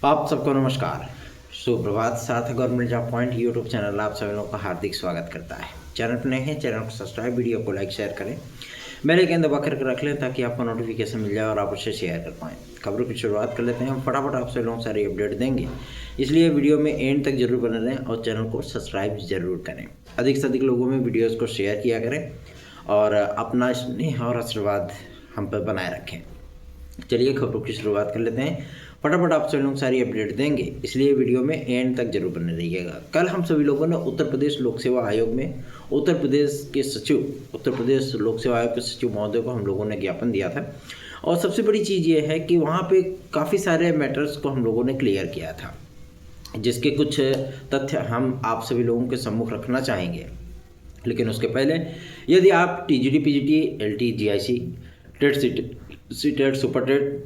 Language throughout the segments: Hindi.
आप सबको नमस्कार, सुप्रभात। साथ government job point YouTube channel आप सभी लोगों का हार्दिक स्वागत करता है। चैनल पर नए हैं, चैनल को सब्सक्राइब, वीडियो को लाइक शेयर करें, बेल आइकन दबा करके रख लें ताकि आपको नोटिफिकेशन मिल जाए और आप उसे शेयर कर पाएँ। खबरों की शुरुआत कर लेते हैं। हम फटाफट आप सभी लोगों को सारी अपडेट देंगे, इसलिए वीडियो में एंड तक जरूर बने रहें और चैनल को सब्सक्राइब जरूर करें। अधिक से अधिक लोगों में वीडियोज़ को शेयर किया करें और अपना स्नेह और आशीर्वाद हम पर बनाए रखें। चलिए खबरों की शुरुआत कर लेते हैं। फटाफट आप सभी लोग सारी अपडेट देंगे, इसलिए वीडियो में एंड तक जरूर बने रहिएगा। कल हम सभी लोगों ने उत्तर प्रदेश लोक सेवा आयोग में उत्तर प्रदेश लोक सेवा आयोग के सचिव महोदय को हम लोगों ने ज्ञापन दिया था और सबसे बड़ी चीज़ ये है कि वहाँ पे काफ़ी सारे मैटर्स को हम लोगों ने क्लियर किया था, जिसके कुछ तथ्य हम आप सभी लोगों के सम्मुख रखना चाहेंगे। लेकिन उसके पहले यदि आप TGT, PGT, LT, GIC, TET, CTET, super TET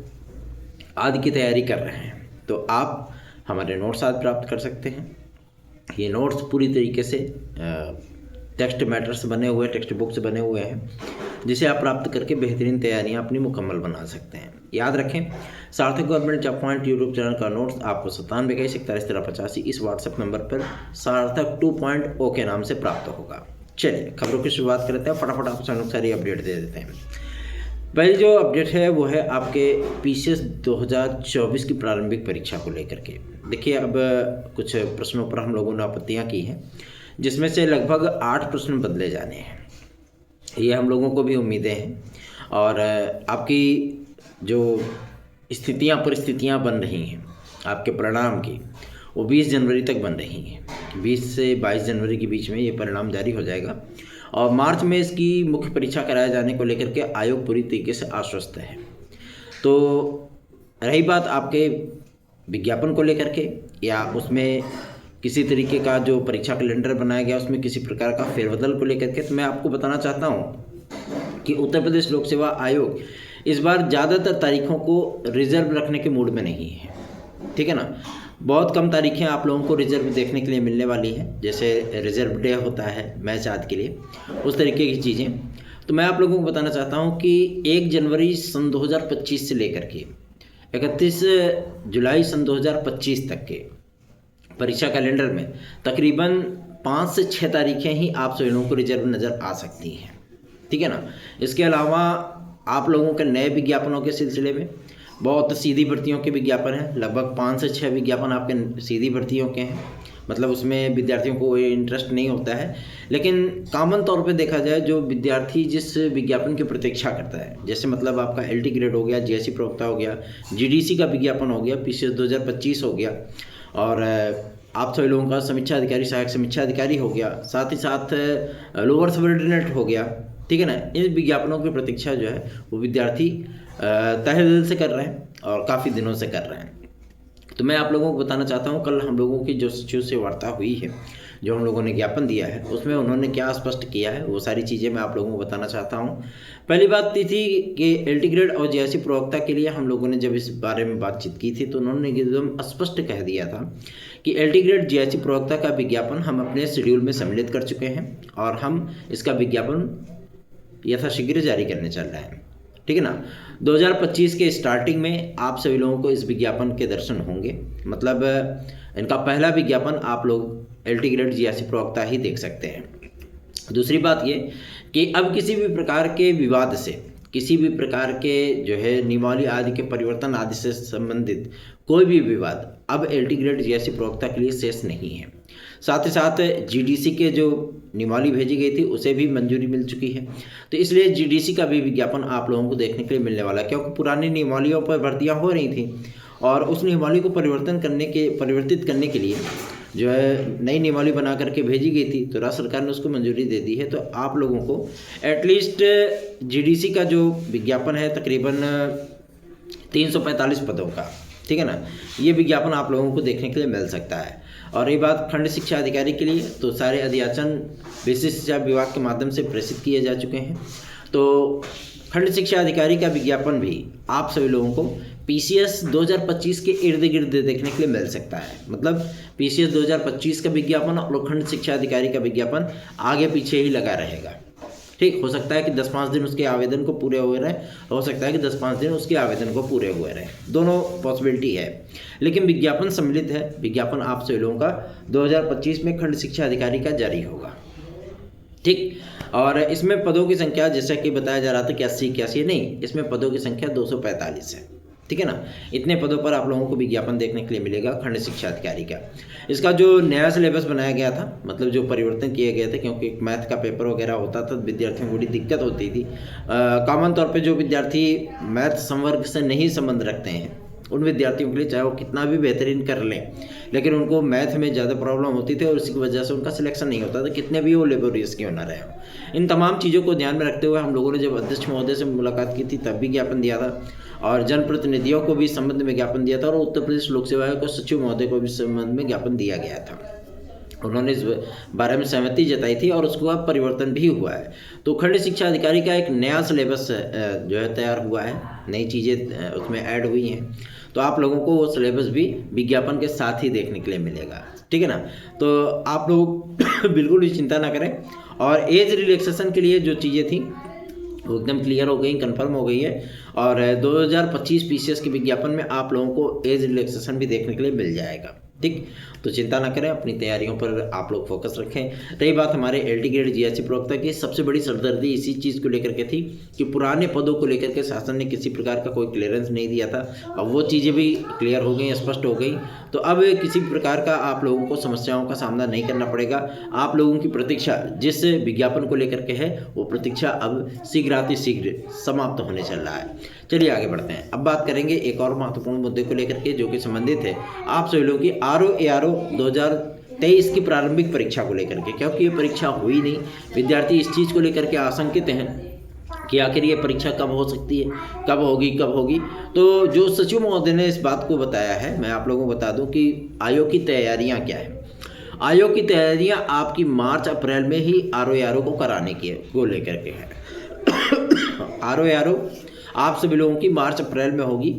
आदि की तैयारी कर रहे हैं तो आप हमारे नोट्स आदि प्राप्त कर सकते हैं। ये नोट्स पूरी तरीके से टेक्स्ट मैटर्स बने हुए, टेक्स्ट बुक्स बने हुए हैं, जिसे आप प्राप्त करके बेहतरीन तैयारियां अपनी मुकम्मल बना सकते हैं। याद रखें, सार्थक government job point YouTube channel का नोट्स आपको 9721411385 इस व्हाट्सएप नंबर पर सार्थक 2.0 के नाम से प्राप्त होगा। चलिए खबरों की शुरुआत करते हैं। फटाफट आप सारी अपडेट दे देते हैं। पहली जो अपडेट है वो है आपके पीसीएस 2024 की प्रारंभिक परीक्षा को लेकर के। देखिए, अब कुछ प्रश्नों पर हम लोगों ने आपत्तियां की हैं, जिसमें से लगभग 8 प्रश्न बदले जाने हैं। ये हम लोगों को भी उम्मीदें हैं और आपकी जो परिस्थितियां बन रही हैं आपके परिणाम की, वो 20 जनवरी तक बन रही हैं। 20 से 22 जनवरी के बीच में ये परिणाम जारी हो जाएगा और मार्च में इसकी मुख्य परीक्षा कराए जाने को लेकर के आयोग पूरी तरीके से आश्वस्त है। तो रही बात आपके विज्ञापन को लेकर के या उसमें किसी तरीके का जो परीक्षा कैलेंडर बनाया गया उसमें किसी प्रकार का फेरबदल को लेकर के, तो मैं आपको बताना चाहता हूँ कि उत्तर प्रदेश लोक सेवा आयोग इस बार ज़्यादातर तारीखों को रिजर्व रखने के मूड में नहीं है। ठीक है ना, बहुत कम तारीखें आप लोगों को रिजर्व देखने के लिए मिलने वाली हैं, जैसे रिजर्व डे होता है मैच आदि के लिए, उस तरीके की चीज़ें। तो मैं आप लोगों को बताना चाहता हूं कि 1 जनवरी सन 2025 से लेकर के 31 जुलाई सन 2025 तक के परीक्षा कैलेंडर में तकरीबन 5 से 6 तारीखें ही आप सभी लोगों को रिजर्व नज़र आ सकती हैं। ठीक है ना। इसके अलावा आप लोगों के नए विज्ञापनों के सिलसिले में बहुत सीधी भर्तियों के विज्ञापन हैं। लगभग 5 से 6 विज्ञापन आपके सीधी भर्तियों के हैं, मतलब उसमें विद्यार्थियों को इंटरेस्ट नहीं होता है। लेकिन कॉमन तौर पे देखा जाए, जो विद्यार्थी जिस विज्ञापन की प्रतीक्षा करता है, जैसे मतलब आपका एलटी ग्रेड हो गया, जीएससी प्रवक्ता हो गया, जीडीसी का विज्ञापन हो गया, पीसीएस 2025 हो गया और आप सभी लोगों का समीक्षा अधिकारी, सहायक समीक्षा अधिकारी हो गया, साथ ही साथ लोअर सबऑर्डिनेट हो गया। ठीक है ना। इन विज्ञापनों की प्रतीक्षा जो है वो विद्यार्थी तहे दिल से कर रहे हैं और काफ़ी दिनों से कर रहे हैं। तो मैं आप लोगों को बताना चाहता हूं, कल हम लोगों की जो सचिव से वार्ता हुई है, जो हम लोगों ने ज्ञापन दिया है, उसमें उन्होंने क्या स्पष्ट किया है, वो सारी चीज़ें मैं आप लोगों को बताना चाहता हूं। पहली बात ये थी कि एलटी ग्रेड और जीआईसी प्रवक्ता के लिए हम लोगों ने जब इस बारे में बातचीत की थी तो उन्होंने एकदम स्पष्ट कह दिया था कि एलटी ग्रेड जीआईसी प्रवक्ता का विज्ञापन हम अपने शेड्यूल में सम्मिलित कर चुके हैं और हम इसका विज्ञापन यथाशीघ्र जारी करने चल रहे हैं। ठीक है ना। 2025 के स्टार्टिंग में आप सभी लोगों को इस विज्ञापन के दर्शन होंगे, मतलब इनका पहला विज्ञापन आप लोग एलटी ग्रेड जीआईसी प्रवक्ता ही देख सकते हैं। दूसरी बात ये कि अब किसी भी प्रकार के विवाद से, किसी भी प्रकार के जो है नियमावली आदि के परिवर्तन आदि से संबंधित कोई भी विवाद अब एलटी ग्रेड जीआईसी प्रवक्ता के लिए शेष नहीं है। साथ ही साथ जीडीसी के जो नियमावली भेजी गई थी उसे भी मंजूरी मिल चुकी है, तो इसलिए जीडीसी का भी विज्ञापन आप लोगों को देखने के लिए मिलने वाला है, क्योंकि पुरानी नियमावलियों पर भर्तियां हो रही थी और उस नियमावली को परिवर्तित करने के लिए जो है नई नियमावली बना करके भेजी गई थी, तो राज्य सरकार ने उसको मंजूरी दे दी है। तो आप लोगों को एटलीस्ट जीडीसी का जो विज्ञापन है तकरीबन 345 पदों का, ठीक है ना, ये विज्ञापन आप लोगों को देखने के लिए मिल सकता है। और रही बात खंड शिक्षा अधिकारी के लिए, तो सारे अध्याचन विशिष्ट शिक्षा विभाग के माध्यम से प्रेषित किए जा चुके हैं। तो खंड शिक्षा अधिकारी का विज्ञापन भी आप सभी लोगों को पीसीएस 2025 के इर्द गिर्द देखने के लिए मिल सकता है। मतलब पीसीएस 2025 का विज्ञापन और खंड शिक्षा अधिकारी का विज्ञापन आगे पीछे ही लगा रहेगा। ठीक, हो सकता है कि 10-5 दिन उसके आवेदन को पूरे हुए रहे, हो सकता है कि 10-5 दिन उसके आवेदन को पूरे हुए रहे, दोनों पॉसिबिलिटी है। लेकिन विज्ञापन सम्मिलित है, विज्ञापन आप सभी लोगों का 2025 में खंड शिक्षा अधिकारी का जारी होगा। ठीक, और इसमें पदों की संख्या जैसा कि बताया जा रहा था कि 80-81 नहीं, इसमें पदों की संख्या 245 है। ठीक है ना, इतने पदों पर आप लोगों को विज्ञापन देखने के लिए मिलेगा खंड शिक्षा अधिकारी का। इसका जो नया सिलेबस बनाया गया था, मतलब जो परिवर्तन किए गए थे, क्योंकि मैथ का पेपर वगैरह होता था, विद्यार्थियों को बड़ी दिक्कत होती थी। कॉमन तौर पे जो विद्यार्थी मैथ संवर्ग से नहीं संबंध रखते हैं, उन विद्यार्थियों के लिए चाहे वो कितना भी बेहतरीन कर लें, लेकिन उनको मैथ में ज़्यादा प्रॉब्लम होती थी और इसकी वजह से उनका सिलेक्शन नहीं होता था, कितने भी वो लेबोरियस क्यों ना रहे। इन तमाम चीज़ों को ध्यान में रखते हुए हम लोगों ने जब अध्यक्ष महोदय से मुलाकात की थी तब भी ज्ञापन दिया था, और जनप्रतिनिधियों को भी इस संबंध में ज्ञापन दिया था, और उत्तर प्रदेश लोक सेवा आयोग को सचिव महोदय को भी इस संबंध में ज्ञापन दिया गया था। उन्होंने इस बारे में सहमति जताई थी और उसको अब परिवर्तन भी हुआ है। तो खंड शिक्षा अधिकारी का एक नया सिलेबस जो है तैयार हुआ है, नई चीज़ें उसमें ऐड हुई हैं, तो आप लोगों को वो सिलेबस भी विज्ञापन के साथ ही देखने के लिए मिलेगा। ठीक है ना, तो आप लोग बिल्कुल भी चिंता ना करें। और एज रिलैक्सेशन के लिए जो चीज़ें थी वो एकदम क्लियर हो गई, कंफर्म हो गई है, और 2025 पीसीएस के विज्ञापन में आप लोगों को एज रिलैक्सेशन भी देखने के लिए मिल जाएगा। ठीक, तो चिंता ना करें, अपनी तैयारियों पर आप लोग फोकस रखें। रही बात हमारे एलटी ग्रेड जीएससी प्रवक्ता की, सबसे बड़ी सरदर्दी इसी चीज़ को लेकर के थी कि पुराने पदों को लेकर के शासन ने किसी प्रकार का कोई क्लियरेंस नहीं दिया था। अब वो चीज़ें भी क्लियर हो गई, स्पष्ट हो गई, तो अब किसी प्रकार का आप लोगों को समस्याओं का सामना नहीं करना पड़ेगा। आप लोगों की प्रतीक्षा जिस विज्ञापन को लेकर के है, वो प्रतीक्षा अब शीघ्र समाप्त होने चल रहा है। चलिए आगे बढ़ते हैं। अब बात करेंगे एक और महत्वपूर्ण मुद्दे को लेकर के, जो कि संबंधित है आप सभी लोगों की आरओ 2023 की प्रारंभिक परीक्षा को लेकर के, क्योंकि ये परीक्षा हुई नहीं। विद्यार्थी इस चीज़ को लेकर के आशंकित हैं कि आखिर ये परीक्षा कब हो सकती है, कब होगी। तो जो सचिव महोदय ने इस बात को बताया है, मैं आप लोगों को बता दूं कि आयोग की तैयारियां क्या है। आयोग की तैयारियां आपकी मार्च अप्रैल में ही आरओ को कराने की को लेकर के है। आरओ आप सभी लोगों की मार्च अप्रैल में होगी।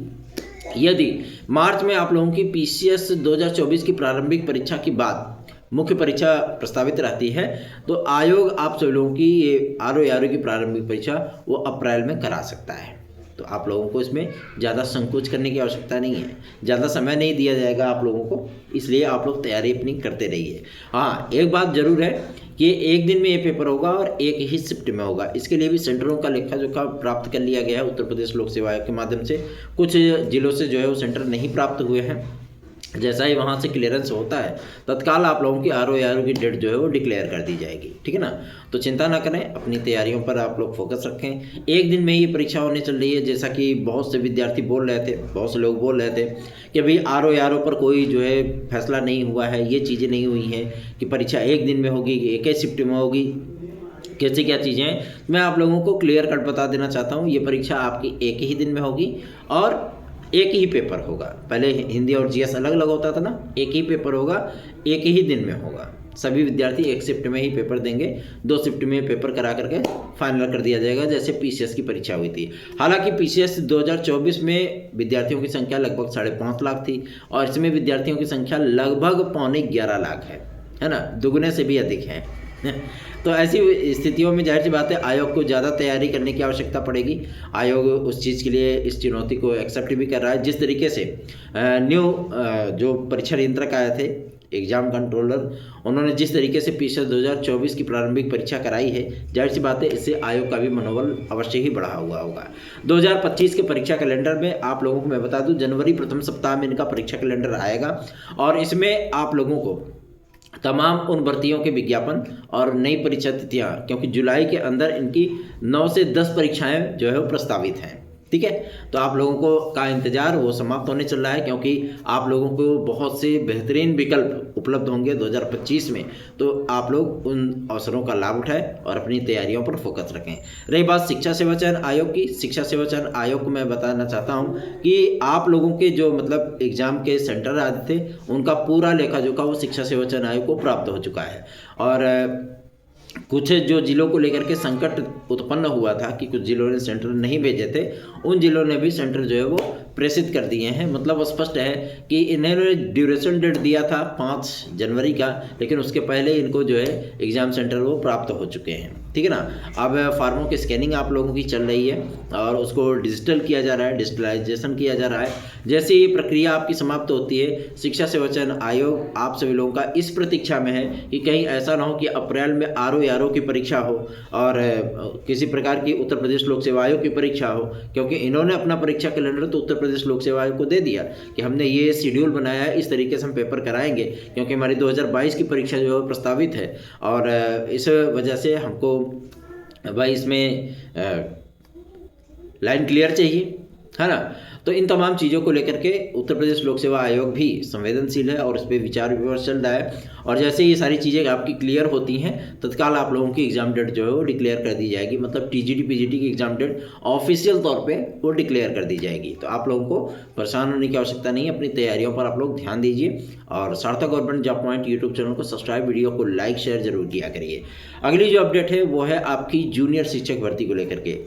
यदि मार्च में आप लोगों की पीसीएस 2024 की प्रारंभिक परीक्षा के बाद मुख्य परीक्षा प्रस्तावित रहती है, तो आयोग आप सभी लोगों की ये आरओ की प्रारंभिक परीक्षा वो अप्रैल में करा सकता है। तो आप लोगों को इसमें ज़्यादा संकोच करने की आवश्यकता नहीं है, ज़्यादा समय नहीं दिया जाएगा आप लोगों को, इसलिए आप लोग तैयारी अपनी करते रहिए। हाँ, एक बात जरूर है कि एक दिन में ये पेपर होगा और एक ही शिफ्ट में होगा। इसके लिए भी सेंटरों का लेखा जोखा प्राप्त कर लिया गया है उत्तर प्रदेश लोक सेवा आयोग के माध्यम से। कुछ जिलों से जो है वो सेंटर नहीं प्राप्त हुए हैं, जैसा ही वहाँ से क्लियरेंस होता है तत्काल आप लोगों की आरओ की डेट जो है वो डिक्लेयर कर दी जाएगी। ठीक है ना, तो चिंता ना करें, अपनी तैयारियों पर आप लोग फोकस रखें। एक दिन में ही परीक्षा होने चल रही है, जैसा कि बहुत से विद्यार्थी बोल रहे थे, बहुत से लोग बोल रहे थे कि अभी आरओ पर कोई जो है फैसला नहीं हुआ है, ये चीज़ें नहीं हुई हैं कि परीक्षा एक दिन में होगी, एक ही शिफ्ट में होगी, कैसे क्या चीज़ें हैं। मैं आप लोगों को क्लियर कट बता देना चाहता हूँ, ये परीक्षा आपकी एक ही दिन में होगी और एक ही पेपर होगा। पहले हिंदी और जीएस अलग अलग होता था ना, एक ही पेपर होगा, एक ही दिन में होगा। सभी विद्यार्थी एक शिफ्ट में ही पेपर देंगे, 2 शिफ्ट में पेपर करा करके फाइनल कर दिया जाएगा, जैसे पीसीएस की परीक्षा हुई थी। हालांकि पीसीएस 2024 में विद्यार्थियों की संख्या लगभग 5.5 लाख थी और इसमें विद्यार्थियों की संख्या लगभग 11.25 लाख है ना, दुगने से भी अधिक है। तो ऐसी स्थितियों में जाहिर सी बात है आयोग को ज़्यादा तैयारी करने की आवश्यकता पड़ेगी। आयोग उस चीज़ के लिए इस चुनौती को एक्सेप्ट भी कर रहा है। जिस तरीके से न्यू जो परीक्षा नियंत्रक आए थे, एग्जाम कंट्रोलर, उन्होंने जिस तरीके से पीसीएस 2024 की प्रारंभिक परीक्षा कराई है, जाहिर सी बात है इससे आयोग का भी मनोबल अवश्य ही बढ़ा हुआ होगा। 2025 के परीक्षा कैलेंडर में आप लोगों को मैं बता दूं, जनवरी प्रथम सप्ताह में इनका परीक्षा कैलेंडर आएगा और इसमें आप लोगों को तमाम उन भर्तियों के विज्ञापन और नई परीक्षा तिथियाँ, क्योंकि जुलाई के अंदर इनकी 9 से 10 परीक्षाएं जो है वो प्रस्तावित हैं। ठीक है, तो आप लोगों को का इंतजार वो समाप्त होने चल रहा है, क्योंकि आप लोगों को बहुत से बेहतरीन विकल्प उपलब्ध होंगे 2025 में। तो आप लोग उन अवसरों का लाभ उठाएं और अपनी तैयारियों पर फोकस रखें। रही बात शिक्षा सेवा चयन आयोग की, शिक्षा सेवा चयन आयोग को मैं बताना चाहता हूं कि आप लोगों के जो मतलब एग्जाम के सेंटर आते थे, उनका पूरा लेखा जोखा वो शिक्षा सेवा चयन आयोग को प्राप्त हो चुका है। और कुछ जो जिलों को लेकर के संकट उत्पन्न हुआ था कि कुछ जिलों ने सेंटर नहीं भेजे थे, उन जिलों ने भी सेंटर जो है वो प्रेषित कर दिए हैं। मतलब स्पष्ट है कि इन्होंने ड्यूरेशन डेट दिया था 5 जनवरी का, लेकिन उसके पहले इनको जो है एग्ज़ाम सेंटर वो प्राप्त हो चुके हैं। ठीक है ना। अब फार्मों की स्कैनिंग आप लोगों की चल रही है और उसको डिजिटल किया जा रहा है, डिजिटलाइजेशन किया जा रहा है। जैसे ही प्रक्रिया आपकी समाप्त होती है, शिक्षा सेवा चयन आयोग आप सभी लोगों का इस प्रतीक्षा में है कि कहीं ऐसा ना हो कि अप्रैल में RO की परीक्षा हो और किसी प्रकार की उत्तर प्रदेश लोक सेवा आयोग की परीक्षा हो, क्योंकि इन्होंने अपना परीक्षा कैलेंडर तो उत्तर प्रदेश लोक सेवा आयोग को दे दिया कि हमने ये शेड्यूल बनाया है, इस तरीके से हम पेपर कराएंगे, क्योंकि हमारी 2022 की परीक्षा जो है प्रस्तावित है और इस वजह से हमको भाई इसमें लाइन क्लियर चाहिए, है ना। तो इन तमाम चीज़ों को लेकर के उत्तर प्रदेश लोक सेवा आयोग भी संवेदनशील है और इस पर विचार विमर्श चल रहा है। और जैसे ये सारी चीज़ें आपकी क्लियर होती हैं, तत्काल आप लोगों की एग्जाम डेट जो है वो डिक्लेयर कर दी जाएगी। मतलब TGT PGT की एग्जाम डेट ऑफिशियल तौर पे वो डिक्लेयर कर दी जाएगी। तो आप लोगों को परेशान होने की आवश्यकता नहीं है, अपनी तैयारियों पर आप लोग ध्यान दीजिए और सार्थक government job point YouTube channel को सब्सक्राइब, वीडियो को लाइक शेयर जरूर किया करिए। अगली जो अपडेट है वो है आपकी जूनियर शिक्षक भर्ती को लेकर के।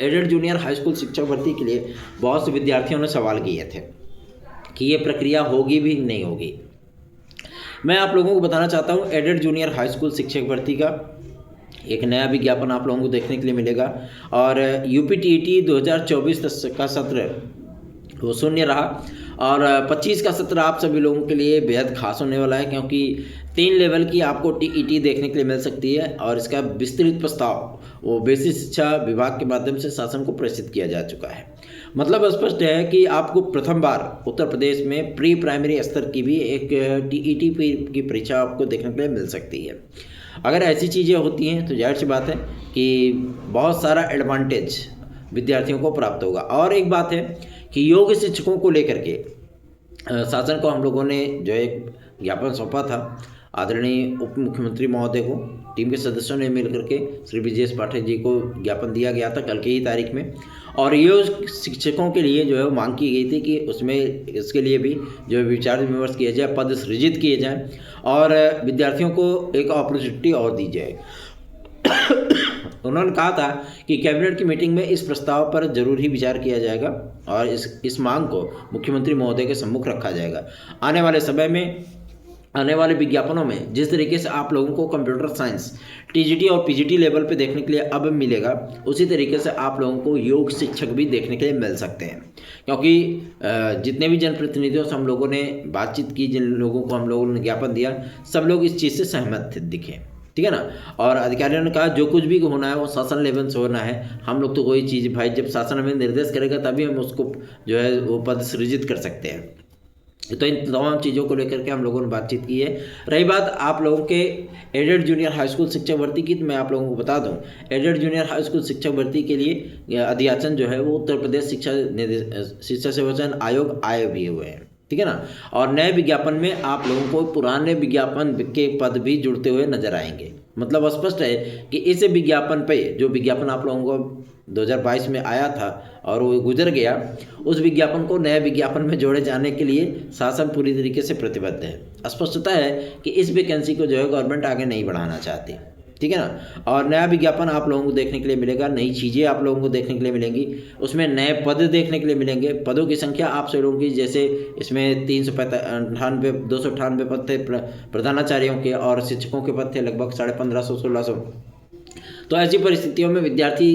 एडेड जूनियर हाई स्कूल शिक्षक भर्ती के लिए बहुत से विद्यार्थियों ने सवाल किए थे कि ये प्रक्रिया होगी भी नहीं होगी। मैं आप लोगों को बताना चाहता हूँ, एडेड जूनियर हाई स्कूल शिक्षक भर्ती का एक नया विज्ञापन आप लोगों को देखने के लिए मिलेगा और UPTET 2024 का सत्र वो शून्य रहा और 25 का सत्र आप सभी लोगों के लिए बेहद खास होने वाला है, क्योंकि 3 लेवल की आपको TET देखने के लिए मिल सकती है और इसका विस्तृत प्रस्ताव वो बेसिक शिक्षा विभाग के माध्यम से शासन को प्रेषित किया जा चुका है। मतलब स्पष्ट है कि आपको प्रथम बार उत्तर प्रदेश में प्री प्राइमरी स्तर की भी एक TET की परीक्षा आपको देखने के लिए मिल सकती है। अगर ऐसी चीज़ें होती हैं तो जाहिर सी बात है कि बहुत सारा एडवांटेज विद्यार्थियों को प्राप्त होगा। और एक बात है कि योग्य शिक्षकों को लेकर के शासन को हम लोगों ने जो एक ज्ञापन सौंपा था, आदरणीय उप मुख्यमंत्री महोदय को टीम के सदस्यों ने मिलकर के श्री ब्रजेश पाठक जी को ज्ञापन दिया गया था कल की ही तारीख में। और ये शिक्षकों के लिए जो है मांग की गई थी कि उसमें इसके लिए भी जो है विचार विमर्श किया जाए, पद सृजित किए जाएँ और विद्यार्थियों को एक अपॉर्चुनिटी और दी जाए। उन्होंने कहा था कि कैबिनेट की मीटिंग में इस प्रस्ताव पर जरूर ही विचार किया जाएगा और इस मांग को मुख्यमंत्री महोदय के सम्मुख रखा जाएगा। आने वाले समय में आने वाले विज्ञापनों में जिस तरीके से आप लोगों को कंप्यूटर साइंस TGT और PGT लेवल पे देखने के लिए अब मिलेगा, उसी तरीके से आप लोगों को योग शिक्षक भी देखने के लिए मिल सकते हैं। क्योंकि जितने भी जनप्रतिनिधियों से हम लोगों ने बातचीत की, जिन लोगों को हम लोगों ने ज्ञापन दिया, सब लोग इस चीज़ से सहमत दिखे, ठीक है ना। और अधिकारियों ने कहा जो कुछ भी होना है वो शासन लेवल से होना है। हम लोग तो कोई चीज़ भाई जब शासन हमें निर्देश करेगा तभी हम उसको जो है वो पद सृजित कर सकते हैं। तो इन तमाम चीज़ों को लेकर के हम लोगों ने बातचीत की है। रही बात आप लोगों के एडेड जूनियर हाई स्कूल शिक्षक भर्ती की, तो मैं आप लोगों को बता दूं, एडेड जूनियर हाई स्कूल शिक्षक भर्ती के लिए अध्याचन जो है वो उत्तर प्रदेश शिक्षा सेवा चयन आयोग आए भी हुए हैं, ठीक है ना। और नए विज्ञापन में आप लोगों को पुराने विज्ञापन के पद भी जुड़ते हुए नजर आएंगे। मतलब स्पष्ट है कि इस विज्ञापन पे जो विज्ञापन आप लोगों को 2022 में आया था और वो गुजर गया, उस विज्ञापन को नए विज्ञापन में जोड़े जाने के लिए शासन पूरी तरीके से प्रतिबद्ध है। स्पष्टता है कि इस वैकेंसी को जो है गवर्नमेंट आगे नहीं बढ़ाना चाहती, ठीक है ना। और नया विज्ञापन आप लोगों को देखने के लिए मिलेगा, नई चीज़ें आप लोगों को देखने के लिए मिलेंगी, उसमें नए पद देखने के लिए मिलेंगे। पदों की संख्या आप सभी लोगों की, जैसे इसमें 298 पद थे प्रधानाचार्यों के और शिक्षकों के पद थे लगभग 1550-1600। तो ऐसी परिस्थितियों में विद्यार्थी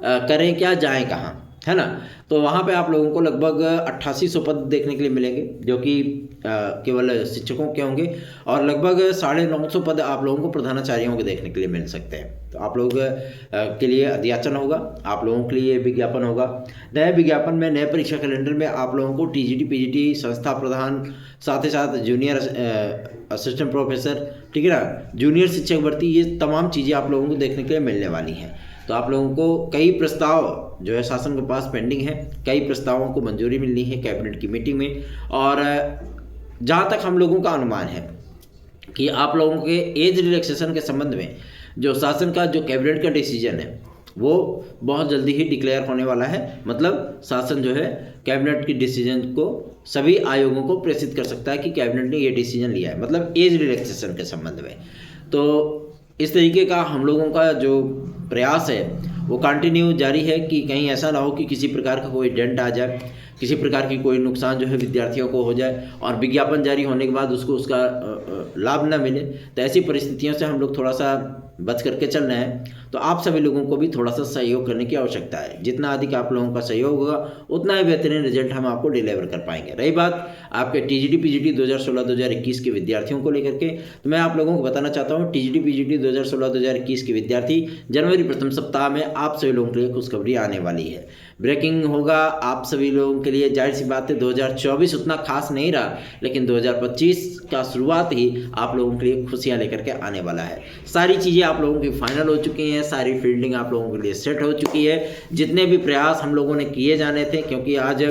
करें क्या, जाएं कहाँ, है ना। तो वहाँ पे आप लोगों को लगभग 8800 पद देखने के लिए मिलेंगे जो कि केवल शिक्षकों के होंगे और लगभग 950 पद आप लोगों को प्रधानाचार्यों के देखने के लिए मिल सकते हैं। तो आप लोग के लिए अध्याचन होगा, आप लोगों के लिए विज्ञापन होगा। नए विज्ञापन में नए परीक्षा कैलेंडर में आप लोगों को TGT PGT संस्था प्रधान, साथ ही साथ जूनियर असिस्टेंट प्रोफेसर, ठीक है ना, जूनियर शिक्षक भर्ती, ये तमाम चीज़ें आप लोगों को देखने के लिए मिलने वाली हैं। तो आप लोगों को कई प्रस्ताव जो है शासन के पास पेंडिंग है, कई प्रस्तावों को मंजूरी मिलनी है कैबिनेट की मीटिंग में। और जहाँ तक हम लोगों का अनुमान है कि आप लोगों के एज रिलैक्सेशन के संबंध में जो शासन का जो कैबिनेट का डिसीजन है वो बहुत जल्दी ही डिक्लेयर होने वाला है। मतलब शासन जो है कैबिनेट की डिसीजन को सभी आयोगों को प्रेषित कर सकता है कि कैबिनेट ने ये डिसीजन लिया है, मतलब एज रिलैक्सेशन के संबंध में। तो इस तरीके का हम लोगों का जो प्रयास है वो कंटिन्यू जारी है कि कहीं ऐसा ना हो कि किसी प्रकार का कोई डेंट आ जाए, किसी प्रकार की कोई नुकसान जो है विद्यार्थियों को हो जाए और विज्ञापन जारी होने के बाद उसको उसका लाभ ना मिले। तो ऐसी परिस्थितियों से हम लोग थोड़ा सा बच करके चलना है तो आप सभी लोगों को भी थोड़ा सा सहयोग करने की आवश्यकता है। जितना अधिक आप लोगों का सहयोग होगा उतना ही बेहतरीन रिजल्ट हम आपको डिलीवर कर पाएंगे। रही बात आपके टीजीटी पीजीटी 2016-2021 के विद्यार्थियों को लेकर के, तो मैं आप लोगों को बताना चाहता हूँ टीजीटी पीजीटी 2016-2021 के विद्यार्थी जनवरी प्रथम सप्ताह में आप सभी लोगों के लिए खुशखबरी आने वाली है। ब्रेकिंग होगा आप सभी लोगों के लिए। जाहिर सी बात है 2024 उतना खास नहीं रहा, लेकिन 2025 का शुरुआत ही आप लोगों के लिए खुशियां लेकर के आने वाला है। सारी चीज़ें आप लोगों की फाइनल हो चुकी हैं, सारी फील्डिंग आप लोगों के लिए सेट हो चुकी है। जितने भी प्रयास हम लोगों ने किए जाने थे, क्योंकि आज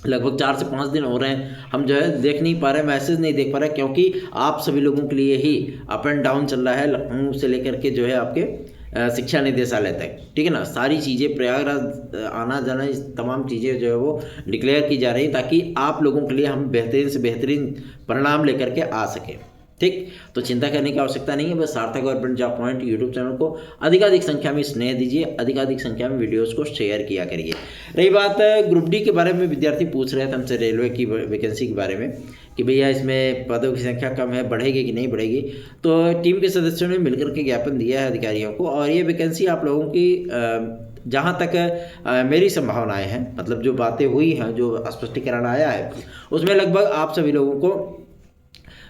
लगभग 4 से 5 दिन हो रहे हैं हम जो है देख नहीं पा रहे, मैसेज नहीं देख पा रहे, क्योंकि आप सभी लोगों के लिए ही अप एंड डाउन चल रहा है लखनऊ से लेकर के जो है आपके शिक्षा निदेशालय तक, ठीक है ना। सारी चीज़ें प्रयागराज आना जाना इस तमाम चीज़ें जो है वो डिक्लेयर की जा रही है, ताकि आप लोगों के लिए हम बेहतरीन से बेहतरीन परिणाम लेकर के आ सकें। ठीक, तो चिंता करने की आवश्यकता नहीं है। बस सार्थक government job point YouTube channel को अधिकाधिक संख्या में स्नेह दीजिए, अधिकाधिक संख्या में वीडियोस को शेयर किया करिए। रही बात ग्रुप डी के बारे में, विद्यार्थी पूछ रहे थे हमसे रेलवे की वैकेंसी के बारे में कि भैया इसमें पदों की संख्या कम है, बढ़ेगी कि नहीं बढ़ेगी। तो टीम के सदस्यों ने मिलकर के ज्ञापन दिया है अधिकारियों को, और ये वैकेंसी आप लोगों की जहाँ तक मेरी संभावनाएं हैं, मतलब जो बातें हुई हैं, जो स्पष्टीकरण आया है, उसमें लगभग आप सभी लोगों को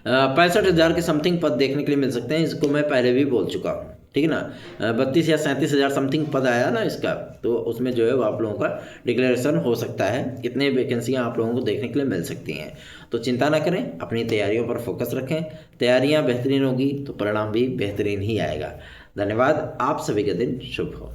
65,000 के समथिंग पद देखने के लिए मिल सकते हैं। इसको मैं पहले भी बोल चुका हूँ, ठीक है ना। 32 या 37,000 समथिंग पद आया ना इसका, तो उसमें जो है वो आप लोगों का डिक्लेरेशन हो सकता है, कितने वैकेंसियाँ आप लोगों को देखने के लिए मिल सकती हैं। तो चिंता ना करें, अपनी तैयारियों पर फोकस रखें। तैयारियाँ बेहतरीन होगी तो परिणाम भी बेहतरीन ही आएगा। धन्यवाद, आप सभी का दिन शुभ हो।